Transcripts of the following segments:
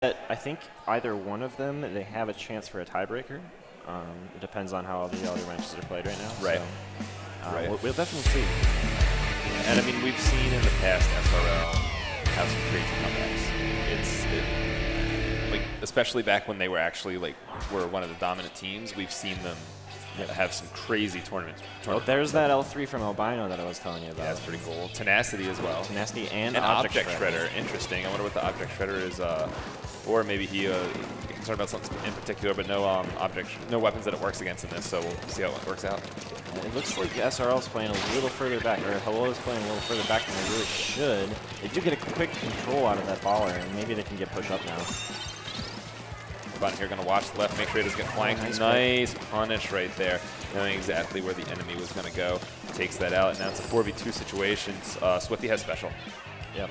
I think either one of them, they have a chance for a tiebreaker. It depends on how the other matches are played right now. Right. So, right. We'll definitely see. And I mean, we've seen in the past SRL have some crazy comebacks. Like, especially back when they were actually were one of the dominant teams, we've seen them have some crazy tournaments. Well, there's that L3 from Albino that I was telling you about. Yeah, that's pretty cool. Tenacity as well. Tenacity and Object Shredder. Interesting. I wonder what the Object Shredder is, or maybe he concerned about something in particular, but no no weapons that it works against in this. So we'll see how it works out. It looks like SRL's playing a little further back, or h-hewwo is playing a little further back than they really should. They do get a quick control out of that baller, and maybe they can get push up now. About here, going to watch the left, make sure he doesn't get flanked. Nice punish right there, knowing exactly where the enemy was going to go. Takes that out, and now it's a 4v2 situation. Swifty has special. Yep.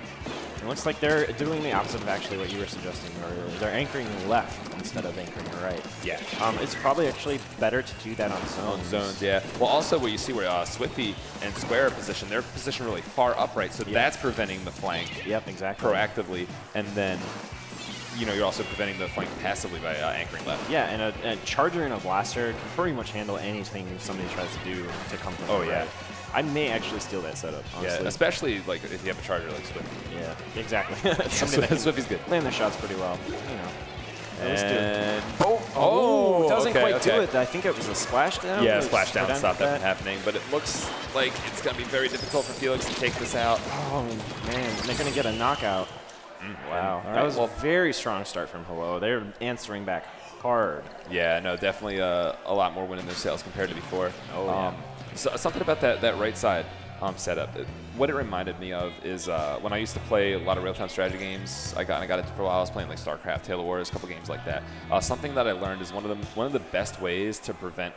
It looks like they're doing the opposite of actually what you were suggesting earlier. They're anchoring left instead of anchoring right. Yeah. It's probably actually better to do that on zones. On zones, yeah. Well, also what you see where Swifty and Square are positioned, they're positioned really far upright, so that's preventing the flank. Yep, exactly. Proactively, and then you're also preventing the flank passively by anchoring left. Yeah, and a charger and a blaster can pretty much handle anything somebody tries to do to come from the right. I may actually steal that setup, honestly. Yeah, especially if you have a charger like Swift. Yeah, exactly. Swifty's good. Land the shots pretty well, And doesn't quite do it. I think it was a splashdown. Yeah, splashdown stopped that from happening, but it looks like it's going to be very difficult for Felix to take this out. Oh, man, they're going to get a knockout. Wow, that was a very strong start from h-hewwo. They're answering back hard. Yeah, no, definitely a lot more win in their sales compared to before. Oh, yeah. So something about that right side setup. What it reminded me of is when I used to play a lot of real-time strategy games. I got into for a while. I was playing like StarCraft, Halo Wars, a couple games like that. Something that I learned is one of the best ways to prevent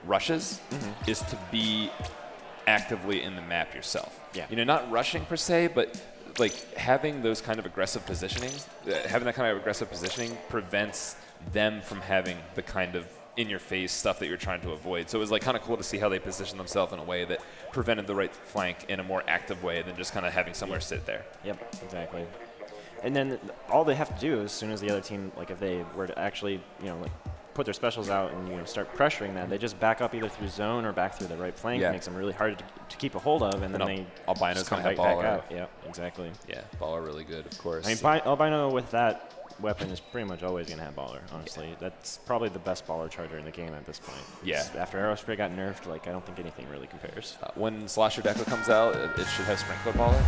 rushes is to be actively in the map yourself. Yeah. Not rushing per se, but having those kind of aggressive positionings, having that kind of aggressive positioning prevents them from having the kind of in-your-face stuff that you're trying to avoid. So it was kind of cool to see how they positioned themselves in a way that prevented the right flank in a more active way than just kind of having somewhere sit there. Yep, exactly. And then all they have to do as soon as the other team, if they were to actually, put their specials out and start pressuring that, they just back up either through zone or back through the right flank. It makes them really hard to keep a hold of, and then they Albino's come back out. Yeah, exactly. Yeah, baller really good, of course. I mean, Albino with that weapon is pretty much always going to have baller, honestly. Yeah. That's probably the best baller charger in the game at this point. Yeah. After Aerospray got nerfed, I don't think anything really compares. When Slosher Deco comes out, it should have Sprinkler baller.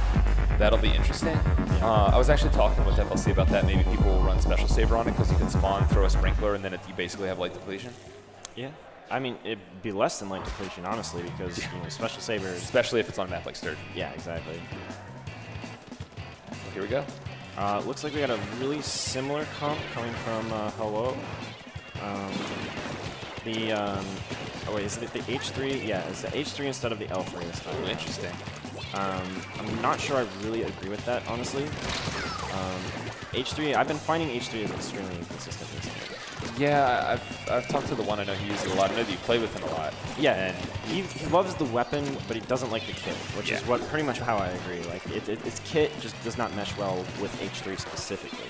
That'll be interesting. Yeah. I was actually talking with FLC about that. Maybe people will run Special Saver on it because you can spawn, throw a Sprinkler, and then you basically have light depletion. Yeah. I mean, it'd be less than light depletion, honestly, because Special Saver... Especially if it's on a map like Sturgeon. Yeah, exactly. Well, here we go. Looks like we got a really similar comp coming from h-hewwo. Oh wait, is it the H3? Yeah, it's the H3 instead of the L3 this time. Oh, interesting. I'm not sure I really agree with that, honestly. H3, I've been finding H3 is extremely inconsistent this time. Yeah, I've talked to the one. I know he uses it a lot. I know that you play with him a lot. Yeah, and he loves the weapon, but he doesn't like the kit, which is pretty much how I agree. Its kit just does not mesh well with H3 specifically.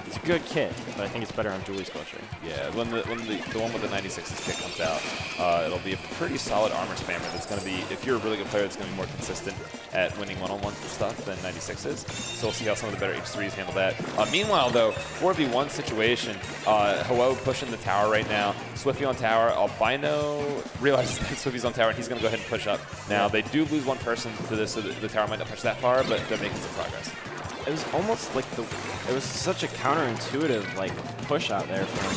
It's a good kit, but I think it's better on Julie's culture. Yeah, when the one with the 96's kit comes out, it'll be a pretty solid armor spammer. That's going to be, if you're a really good player, that's going to be more consistent at winning one-on-ones and stuff than 96 is. So we'll see how some of the better H3s handle that. Meanwhile, though, 4v1 situation. h-hewwo pushing the tower right now. Swifty on tower. Albino realizes that Swifty's on tower, and he's going to go ahead and push up. Now, they do lose one person to this, so the tower might not push that far, but they're making some progress. It was almost like it was such a counterintuitive push out there from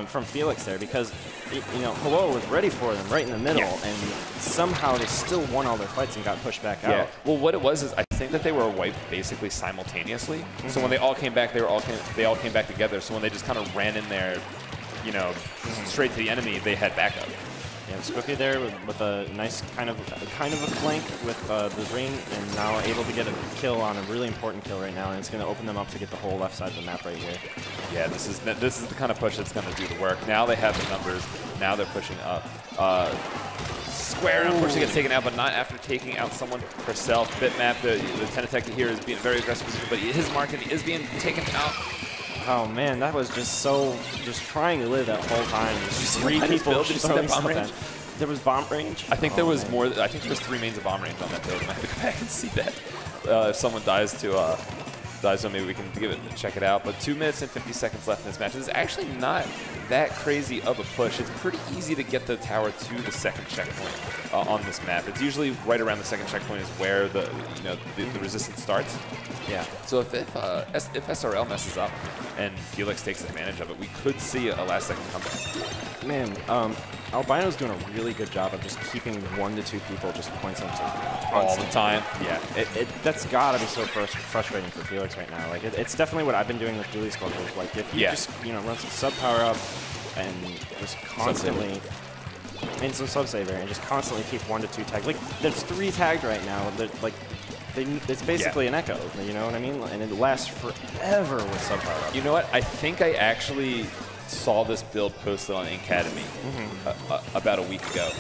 from Felix there, because h-hewwo was ready for them right in the middle, and somehow they still won all their fights and got pushed back out. Well, what it was is I think that they were wiped basically simultaneously. So when they all came back, they all came back together. So when they just kind of ran in there, straight to the enemy, they had backup. Yeah, Squiffy there with a nice kind of a flank with the ring, and now able to get a kill on a really important kill right now, and it's going to open them up to get the whole left side of the map right here. Yeah, this is the kind of push that's going to do the work. Now they have the numbers. Now they're pushing up. Square unfortunately gets taken out, but not after taking out someone herself. Bitmap, the Tenatech here is being very aggressive position, but his marketing is being taken out. Oh man, that was just trying to live that whole time. Just 3 people just throwing stuff at. There was bomb range? I think there was more. I think there's 3 mains of bomb range on that build. I have to go back and see that. If someone dies to so maybe we can give it check it out. But 2 minutes and 50 seconds left in this match. It's actually not that crazy of a push. It's pretty easy to get the tower to the second checkpoint on this map. It's usually right around the second checkpoint is where the resistance starts. Yeah. So if SRL messes up and Felix takes advantage of it, we could see a last-second comeback. Man, Albino's doing a really good job of just keeping 1 to 2 people just points on all the time. Yeah, that's gotta be so frustrating for Felix right now. Like it's definitely what I've been doing with dually sculptors. Like if you just run some sub power up and just constantly and some sub saver and just constantly keep 1 to 2 tagged. Like there's 3 tagged right now. Like it's basically an echo. You know what I mean? And it lasts forever with sub power up. You know what? I think I actually saw this build posted on Academy about a week ago,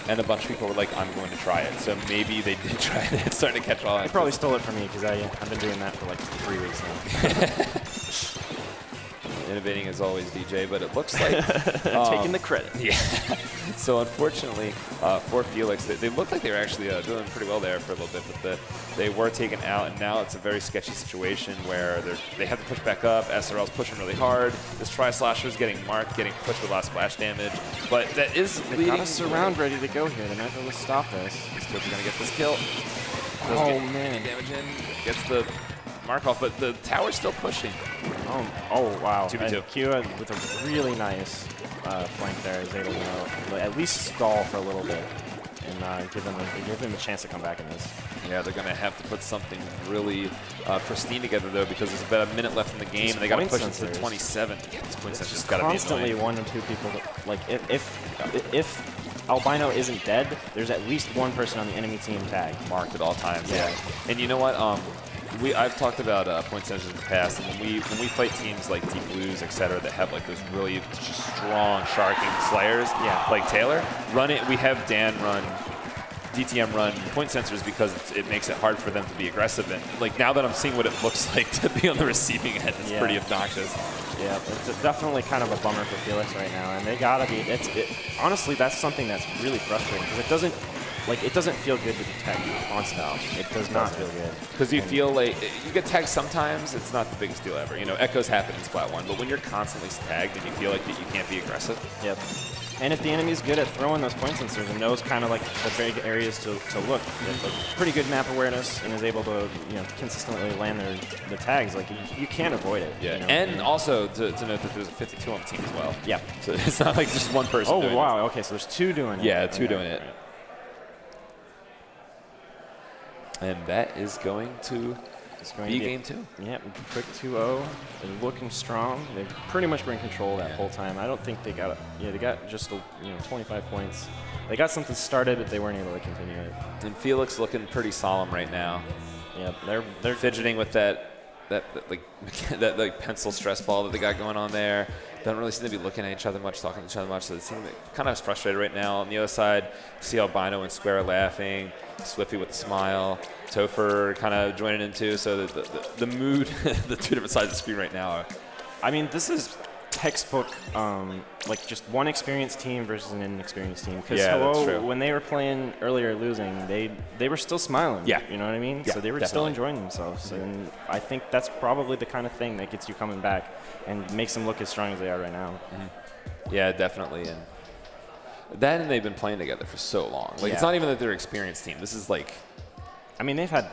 and a bunch of people were like, "I'm going to try it." So maybe they did try it. It's starting to catch on. They probably stole it from me because I've been doing that for like 3 weeks now. Innovating as always, DJ, but it looks like taking the credit. Yeah. So unfortunately for Felix, they looked like they were actually doing pretty well there for a little bit, but they were taken out, and now it's a very sketchy situation where they have to push back up. SRL's pushing really hard. This Tri-Slasher is getting marked, getting pushed with a lot of splash damage, but that is leading. They got a surround ready to go here. They're not going to stop this. Still going to get this kill. Oh man! Damage in, gets the mark off, but the tower's still pushing. Oh wow! 2v2. hh-hewwo with a really nice flank there is able to at least stall for a little bit and give them a chance to come back in this. Yeah, they're going to have to put something really pristine together though, because there's about a minute left in the game, and they got to push it to 27. Yeah, this point sensors got to be constantly 1 or 2 people. Like if Albino isn't dead, there's at least 1 person on the enemy team tagged. Marked at all times. Yeah. And you know what? I've talked about point sensors in the past, and when we fight teams like Deep Blues, etc., that have like those really just strong sharking slayers, like Taylor, we have Dan run, DTM run point sensors because it makes it hard for them to be aggressive. And like now that I'm seeing what it looks like to be on the receiving end, it's pretty obnoxious. Yeah, it's definitely kind of a bummer for Felix right now, and they gotta be. Honestly, that's something that's really frustrating because it doesn't feel good to be tagged constantly. It does not feel good. Because you feel like you get tagged sometimes, it's not the biggest deal ever. You know, echoes happen in Splat 1, but when you're constantly tagged and you feel like that you can't be aggressive. Yep. And if the enemy's good at throwing those point sensors and knows kind of like the big areas to look, like pretty good map awareness and is able to consistently land their tags, like you can't avoid it. Yeah. And also to note that there's a 52 on the team as well. Yeah. So it's not like just 1 person. Oh wow. Okay, so there's 2 doing it. Yeah, 2 doing it. And that is going to be game 2. Yeah, quick 2-0. They're looking strong. They've pretty much been in control that whole time. I don't think they got they got just 25 points. They got something started, but they weren't able to continue it. And Felix looking pretty solemn right now. Yeah, they're fidgeting with that pencil stress ball that they got going on there. Don't really seem to be looking at each other much, talking to each other much, so they seem kind of frustrated right now. On the other side, see Albino and Square laughing, Swiffy with a smile, Topher kind of joining in too, so the mood, the 2 different sides of the screen right now. I mean, this is textbook, like just one experienced team versus an inexperienced team. Because h-hewwo, when they were playing earlier losing, they were still smiling. Yeah. You know what I mean? Yeah, so they were still enjoying themselves. And I think that's probably the kind of thing that gets you coming back and makes them look as strong as they are right now. Yeah, definitely. And they've been playing together for so long. Like it's not even that they're an experienced team. This is like, I mean, they've had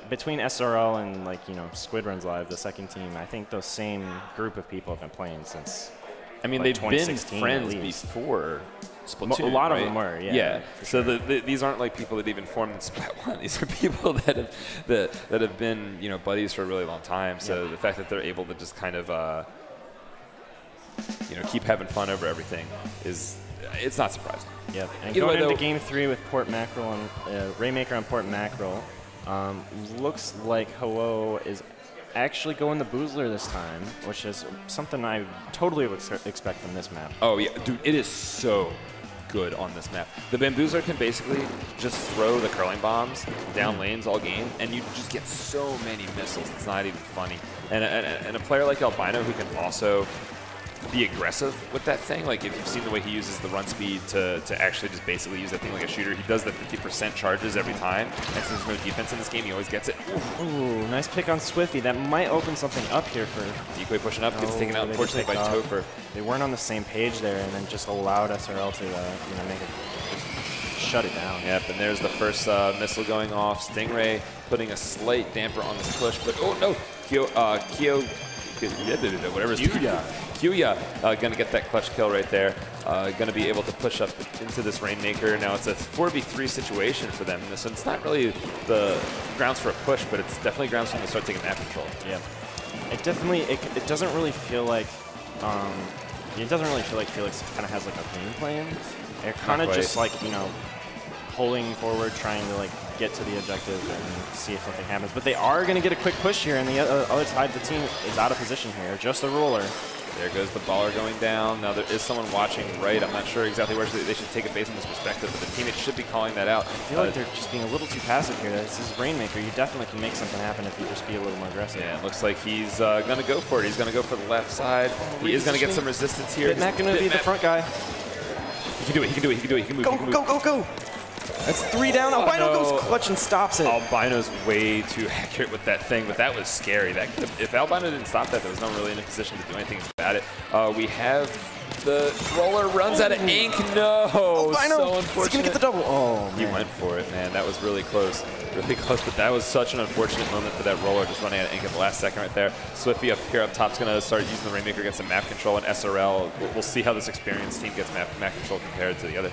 between SRL and Squid Runs Live, the second team. I think those same group of people have been playing since. I mean, they've been friends before Splatoon. A lot of them were, yeah. So these aren't like people that even formed in Splat 1. These are people that have been buddies for a really long time. So the fact that they're able to just kind of keep having fun over everything is it's not surprising. Yep. And going into Game 3 with Port Mackerel on Rainmaker on Port Mackerel, looks like h-hewwo is actually going the Boozler this time, which is something I totally would expect from this map. Oh yeah, dude, it is so good on this map. The Bamboozler can basically just throw the curling bombs down lanes all game, and you just get so many missiles. It's not even funny. And a player like Albino who can also be aggressive with that thing, like if you've seen the way he uses the run speed to actually just basically use that thing like a shooter, he does the 50% charges every time, and since there's no defense in this game, he always gets it. Ooh, nice pick on Swifty. That might open something up here for... Decoy pushing up, gets taken out unfortunately by Topher. They weren't on the same page there, and then just allowed SRL to make it, just shut it down. Yep, and there's the first missile going off. Stingray putting a slight damper on this push, but oh no, whatever his hewwo going to get that clutch kill right there. Going to be able to push up into this Rainmaker. Now it's a 4v3 situation for them, so it's not really the grounds for a push, but it's definitely grounds for them to start taking map control. Yeah, it definitely it doesn't really feel like Felix kind of has like a game plan. They're kind of just like pulling forward, trying to like get to the objective and see if something happens. But they are going to get a quick push here, and the other side of the team is out of position here. Just a roller. There goes the baller going down. Now there is someone watching right. I'm not sure exactly where they should take it based on this perspective, but the teammate should be calling that out. I feel like they're just being a little too passive here. This is Rainmaker. You definitely can make something happen if you just be a little more aggressive. Yeah, it looks like he's going to go for it. He's going to go for the left side. He is going to get some resistance here. Bitmap going to be the front guy. He can do it. He can do it. He can do it. He can move. Go, go, go, go. That's 3 down. Albino goes clutch and stops it. Albino's way too accurate with that thing, but that was scary. That if Albino didn't stop that, there was no really in a position to do anything about it. We have the roller runs out of ink. No, Albino, so unfortunate. He's gonna get the double. Oh, man. He went for it, man. That was really close, but that was such an unfortunate moment for that roller just running out of ink at the last second right there. Swifty up here up top's gonna start using the Rainmaker against some map control and SRL. We'll see how this experienced team gets map control compared to the other.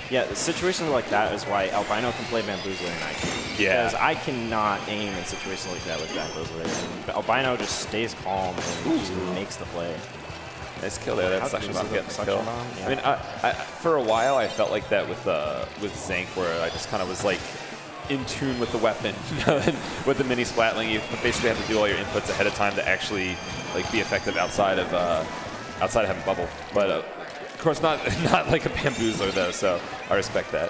Yeah, the situation like that is why Albino can play Bamboozler and I can. Yeah. Because I cannot aim in situations like that with Bamboozler. And Albino just stays calm and just makes the play. Nice kill there. That suction bomb getting the kill. Yeah. I mean, for a while I felt like that with Zank, where I just kind of was like in tune with the weapon. With the mini splatling, you basically have to do all your inputs ahead of time to actually like be effective outside of having bubble. But of course, not like a Bamboozler though. So I respect that.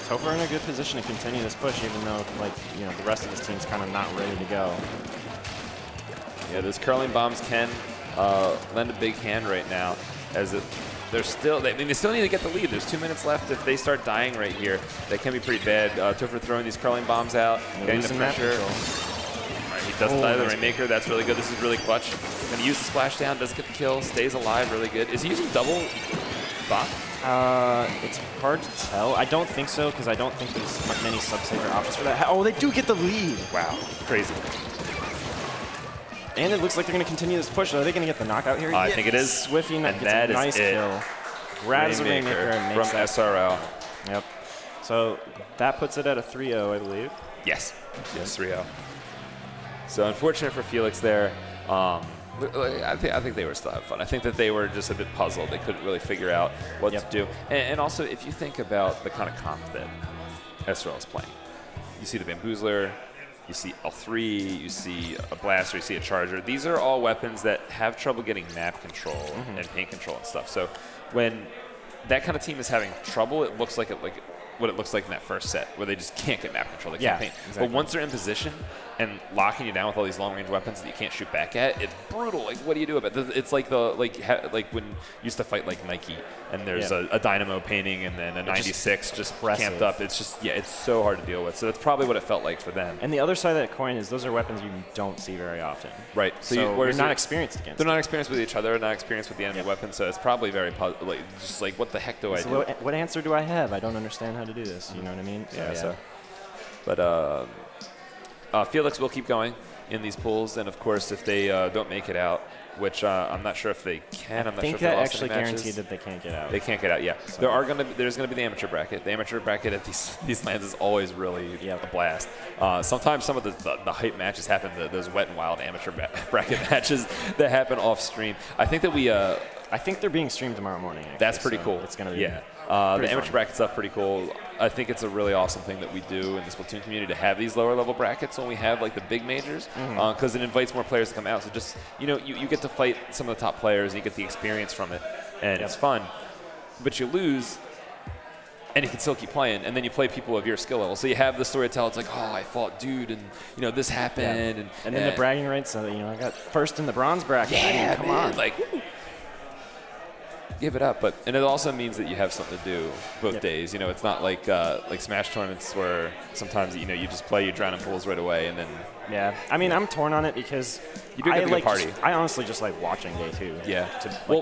So we're in a good position to continue this push, even though the rest of this team's kind of not ready to go. Yeah, those curling bombs can lend a big hand right now, as they still need to get the lead. There's 2 minutes left. If they start dying right here, that can be pretty bad. Topher throwing these curling bombs out, getting the pressure. All right, he doesn't die to the Rainmaker. That's really good. This is really clutch. Going to use the splashdown. Does get the kill. Stays alive. Really good. Is he using double bot? It's hard to tell. I don't think so, because I don't think there's many sub-saver options for that. Oh, they do get the lead. Wow, crazy. And it looks like they're going to continue this push. Are they going to get the knockout here? I think it is. Swifty gets a nice kill. Grabs the Rainmaker and makes from that. SRL. Yep. So that puts it at a 3-0, I believe. Yes. Yes, 3-0. So unfortunate for Felix there. I think they were still having fun. I think that they were just a bit puzzled. They couldn't really figure out what to do. And also, if you think about the kind of comp that SRL is playing, you see the Bamboozler, you see L3, you see a Blaster, you see a Charger. These are all weapons that have trouble getting map control and paint control and stuff. So when that kind of team is having trouble, it looks like what it looks like in that first set, where they just can't get map control. They can't paint. Exactly. But once they're in position and locking you down with all these long-range weapons that you can't shoot back at, it's brutal. Like, what do you do about it? It's like like when you used to fight like Nike, and there's a Dynamo painting, and then a 96 just camped up. It's just it's so hard to deal with. So that's probably what it felt like for them. And the other side of that coin is those are weapons you don't see very often. Right. So you're not experienced against. They're not experienced with each other. They're not experienced with the enemy weapons. So it's probably very just like, what the heck do I do? What answer do I have? I don't understand how to do this. You know what I mean? But Felix will keep going in these pools, and of course, if they don't make it out, which I'm not sure if they can. I'm not sure if that actually guaranteed that they can't get out. They can't get out. Yeah, so there's gonna be the amateur bracket. The amateur bracket at these lands is always really a blast. Sometimes some of the hype matches happen. Those wet and wild amateur bracket matches that happen off stream. I think that we I think they're being streamed tomorrow morning. Actually, that's pretty cool. It's going to be the amateur bracket stuff pretty cool. I think it's a really awesome thing that we do in the Splatoon community to have these lower level brackets when we have like the big majors, because it invites more players to come out. So just you get to fight some of the top players and you get the experience from it, and it's fun. But you lose, and you can still keep playing, and then you play people of your skill level. So you have the story to tell. It's like, oh, I fought dude, and this happened, and then the bragging rights. I got first in the bronze bracket. Yeah, come on, like. Give it up, and it also means that you have something to do both days. It's not like Smash tournaments where sometimes you just play, you drown in pools right away, and then. Yeah, I mean, I'm torn on it because you do get to party. I honestly just like watching day 2. Yeah.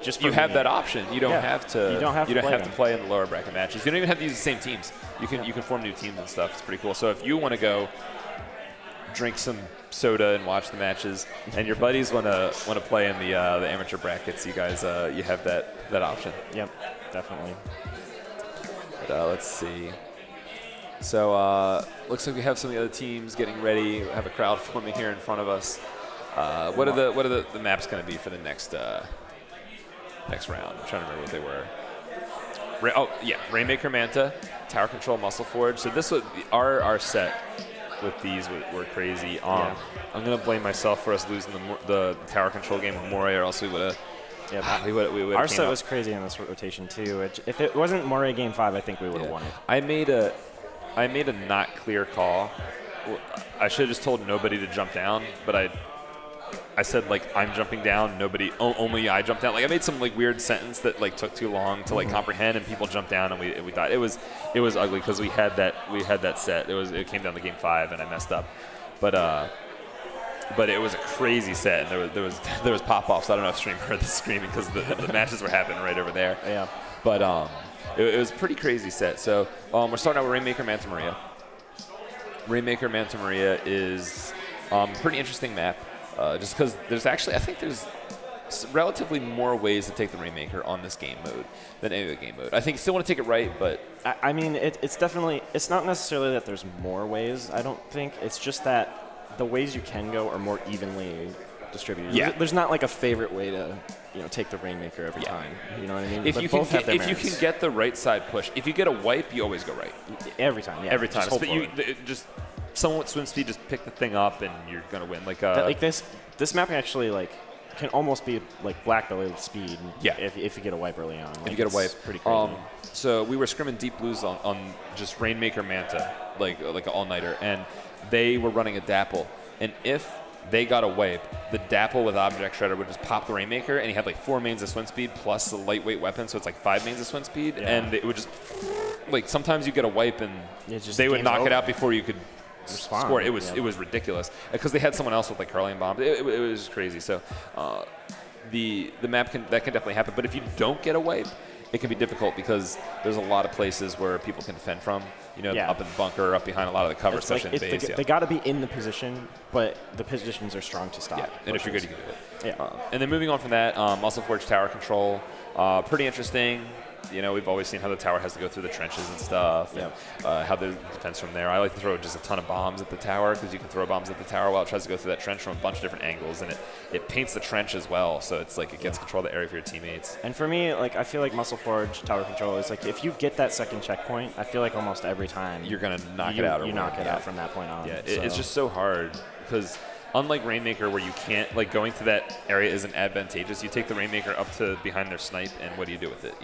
Just you have that option. You don't have to. You don't have to play in the lower bracket matches. You don't even have to use the same teams. You can form new teams and stuff. It's pretty cool. So if you want to go drink some soda and watch the matches, and your buddies want to play in the amateur brackets, you guys you have that option. Yep, definitely. But let's see. So looks like we have some of the other teams getting ready. We have a crowd forming here in front of us. What are the maps going to be for the next round? I'm trying to remember what they were. Rainmaker Manta, Tower Control Muscle Forge. So this was our set with these were crazy. I'm going to blame myself for us losing the Tower Control game with Moray, or else we would have. Yeah, we our set was crazy in this rotation too. If it wasn't Moray game 5, I think we would have won it. I made a not clear call. I should have just told nobody to jump down, but I said like I'm jumping down, only I jumped down. Like I made some like weird sentence that like took too long to like comprehend, and people jumped down and we died. It was ugly because we had that set. It came down to game 5 and I messed up, but it was a crazy set, and there was pop-offs. I don't know if streamer heard the screaming because the matches were happening right over there. Yeah. But it was a pretty crazy set. So we're starting out with Rainmaker Manta Maria. Rainmaker Manta Maria is a pretty interesting map, just because I think there's relatively more ways to take the Rainmaker on this game mode than any other game mode. I think you still want to take it right, but I mean it's not necessarily that there's more ways. I don't think it's just that the ways you can go are more evenly distributed. Yeah. There's not like a favorite way to take the Rainmaker every time. You know what I mean? If you can get the right side push, if you get a wipe, you always go right. Every time, yeah. Every time. But just someone with swim speed, just pick the thing up and you're gonna win. Like this map actually can almost be like black belly with speed. Yeah. If you get a wipe early on. If you get a wipe, pretty crazy. So we were scrimming Deep Blues on just Rainmaker Manta, like an all-nighter, and they were running a Dapple, and if they got a wipe, the Dapple with Object Shredder would just pop the Rainmaker, and he had like 4 mains of swim speed plus the lightweight weapon, so it's like 5 mains of swim speed, and it would just like sometimes you get a wipe and they would knock it out before you could score. It was ridiculous because they had someone else with like curling bombs. It was crazy. So the map can definitely happen, but if you don't get a wipe, it can be difficult because there's a lot of places where people can defend from, up in the bunker, up behind a lot of the cover, especially in base. They got to be in the position, but the positions are strong to stop. Yeah, and if you're good, you can do it. Yeah. And then moving on from that, Muscle Forge Tower Control, pretty interesting. We've always seen how the tower has to go through the trenches and stuff, and how the defense from there. I like to throw just a ton of bombs at the tower because you can throw bombs at the tower while it tries to go through that trench from a bunch of different angles, and it paints the trench as well, so it's like it gets control of the area for your teammates. And for me, I feel like Muscle Forge Tower Control is like if you get that second checkpoint, I feel like almost every time you're gonna knock it out. You knock it out from that point on. Yeah, it's just so hard because unlike Rainmaker, where you can't, going to that area isn't advantageous, you take the Rainmaker up to behind their snipe, and what do you do with it?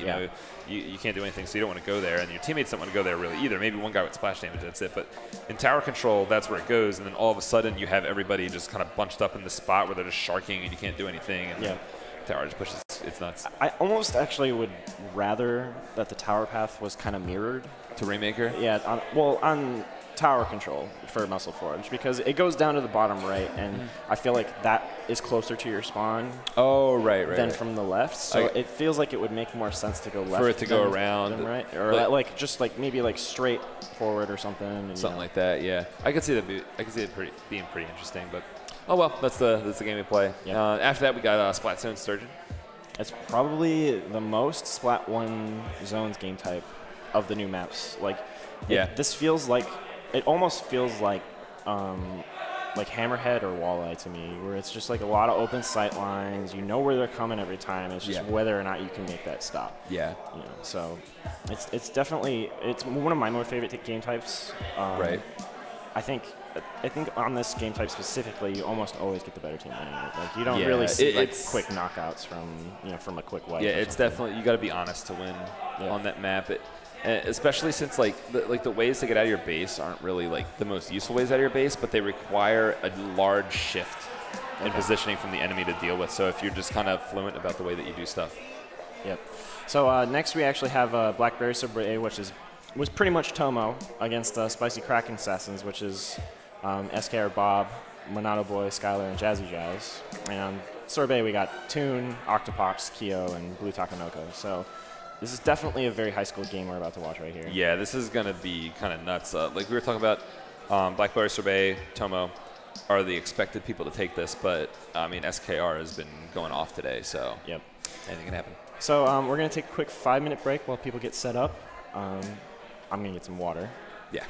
You can't do anything, so you don't want to go there, and your teammates don't want to go there really either. Maybe one guy with splash damage, that's it. But in Tower Control, that's where it goes, and then all of a sudden you have everybody just kind of bunched up in the spot where they're just sharking, and you can't do anything, and the tower just pushes. It's nuts. I almost actually would rather that the tower path was kind of mirrored to Rainmaker. Yeah, on Tower Control for Muscle Forge because it goes down to the bottom right, and I feel like that is closer to your spawn. Oh, right. Than from the left, so it feels like it would make more sense to go left for it to go around, than right, or just maybe straight forward or something. And, something like that. Yeah, I could see that. I could see it being pretty interesting, but oh well, that's the game we play. Yeah. After that, we got Splatoon Sturgeon. It's probably the most Splat 1 zones game type of the new maps. This feels like. It almost feels like like Hammerhead or Walleye to me, where it's just like a lot of open sight lines. You know where they're coming every time. It's just whether or not you can make that stop. Yeah. You know, so it's definitely one of my more favorite game types. Right. I think on this game type specifically, you almost always get the better team winning it. Like you don't really see like quick knockouts from a quick wipe. Yeah, it's definitely, you got to be honest to win on that map. Especially since like the ways to get out of your base aren't really like the most useful ways out of your base, but they require a large shift in positioning from the enemy to deal with. So if you're just kind of fluent about the way that you do stuff. Yep. So next we actually have Blackberry Sorbet, which was pretty much Tomo against Spicy Kraken Assassins, which is SKR Bob, Monado Boy, Skylar, and Jazzy Jazz. And Sorbet, we got Toon, Octopops, Kyo, and Blue Takanoko. So this is definitely a very high school game we're about to watch right here. Yeah, this is going to be kind of nuts. Like we were talking about, Blackberry Sorbet, Tomo are the expected people to take this, but I mean, SKR has been going off today, so anything can happen. So we're going to take a quick 5-minute break while people get set up. I'm going to get some water. Yeah.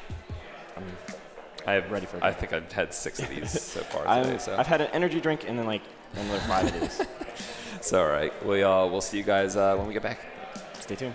I'm ready for it. I think I've had 6 of these so far today. So I've had an energy drink and then like another 5 of these. It's all right. We'll see you guys when we get back. Stay tuned.